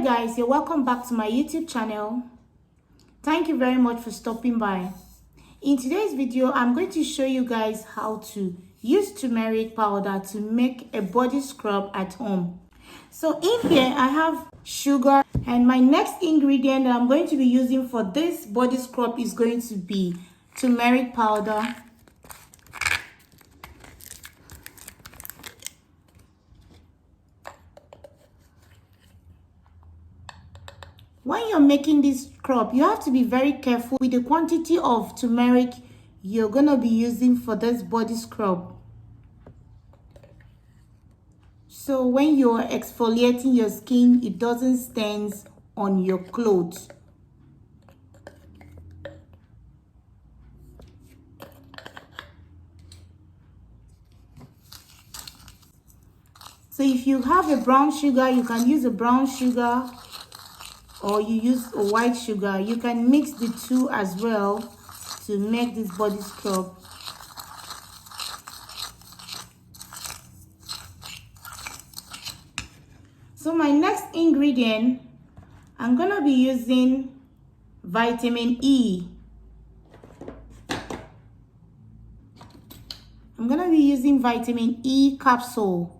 guys, you're welcome back to my YouTube channel. Thank you very much for stopping by. In today's video, I'm going to show you guys how to use turmeric powder to make a body scrub at home. So in here I have sugar, and my next ingredient that I'm going to be using for this body scrub is going to be turmeric powder. When you're making this scrub, you have to be very careful with the quantity of turmeric you're going to be using for this body scrub. So when you're exfoliating your skin, it doesn't stain on your clothes. So if you have a brown sugar, you can use a brown sugar, or you use a white sugar. You can mix the two as well to make this body scrub. So my next ingredient, I'm gonna be using vitamin E. I'm gonna be using vitamin E capsule.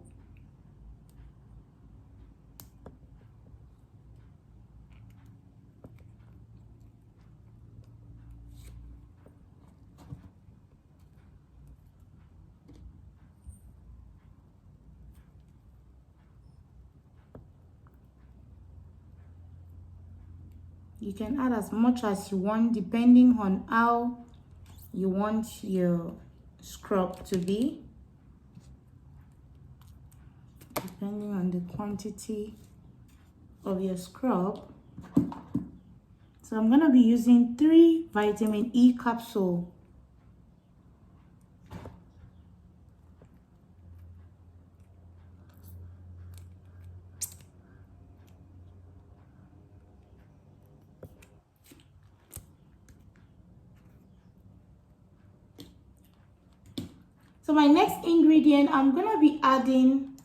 You can add as much as you want depending on how you want your scrub to be, depending on the quantity of your scrub. So I'm going to be using 3 vitamin E capsule. So my next ingredient, I'm going to be adding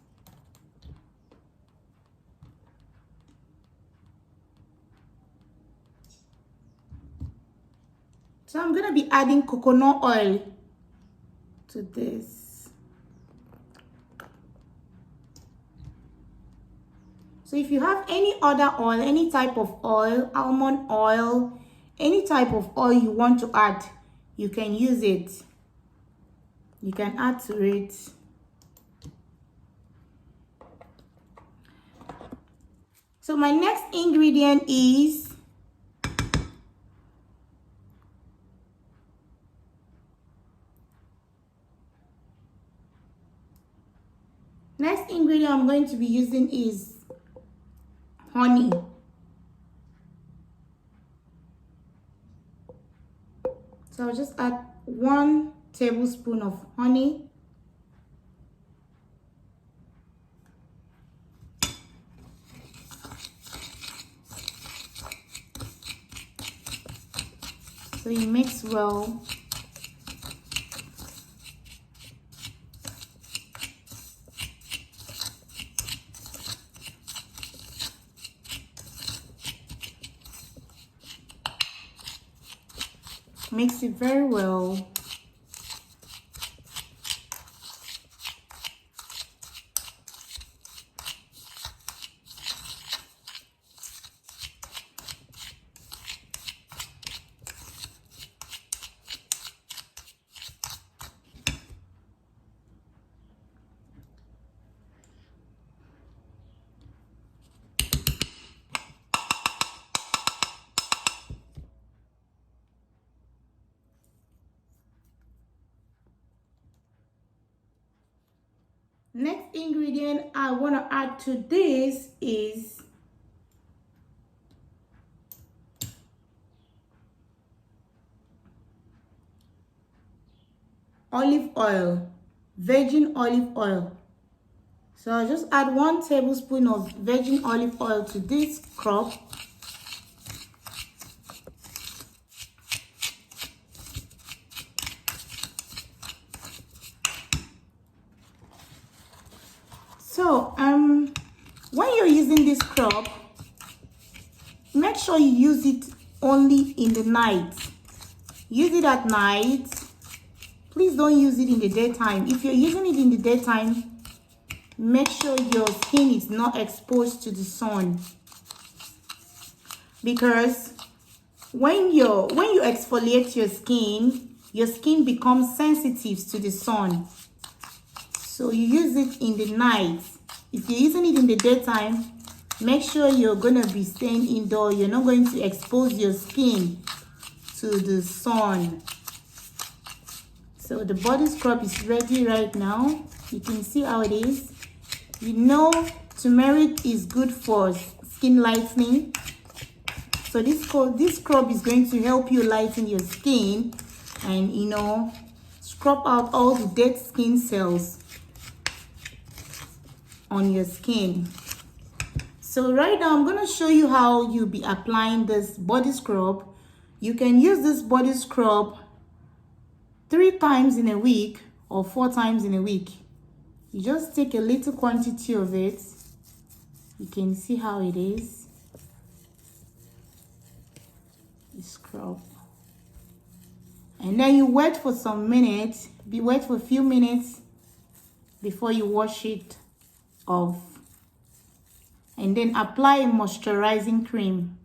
coconut oil to this. So if you have any other oil, any type of oil, almond oil, any type of oil you want to add, you can use it. You can add to it. So my next ingredient is I'm going to be using is honey. So I'll just add 1 tablespoon of honey. So you mix well. Mix it very well. Next ingredient I want to add to this is olive oil, virgin olive oil. So I'll just add 1 tablespoon of virgin olive oil to this scrub. So when you're using this scrub, sure you use it only in the night. Use it at night. Please don't use it in the daytime. If you're using it in the daytime, make sure your skin is not exposed to the sun, because when you exfoliate your skin becomes sensitive to the sun. So you use it in the night. If you're using it in the daytime, make sure you're going to be staying indoor. You're not going to expose your skin to the sun. So the body scrub is ready right now. You can see how it is. You know turmeric is good for skin lightening. So this scrub is going to help you lighten your skin and, you know, scrub out all the dead skin cells on your skin. So right now I'm going to show you how you'll be applying this body scrub. You can use this body scrub 3 times in a week or 4 times in a week. You just take a little quantity of it. You can see how it is. You scrub. And then you wait for some minutes. Wait for a few minutes before you wash it off. And then apply a moisturizing cream.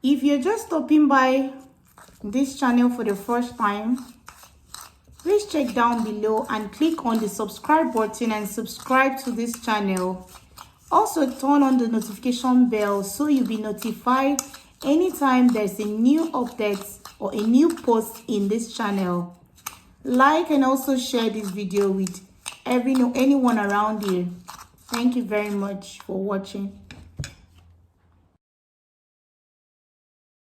If you're just stopping by this channel for the first time, please check down below and click on the subscribe button and subscribe to this channel. Also turn on the notification bell so you'll be notified anytime there's a new update or a new post in this channel. Like and also share this video with anyone around you. Thank you very much for watching.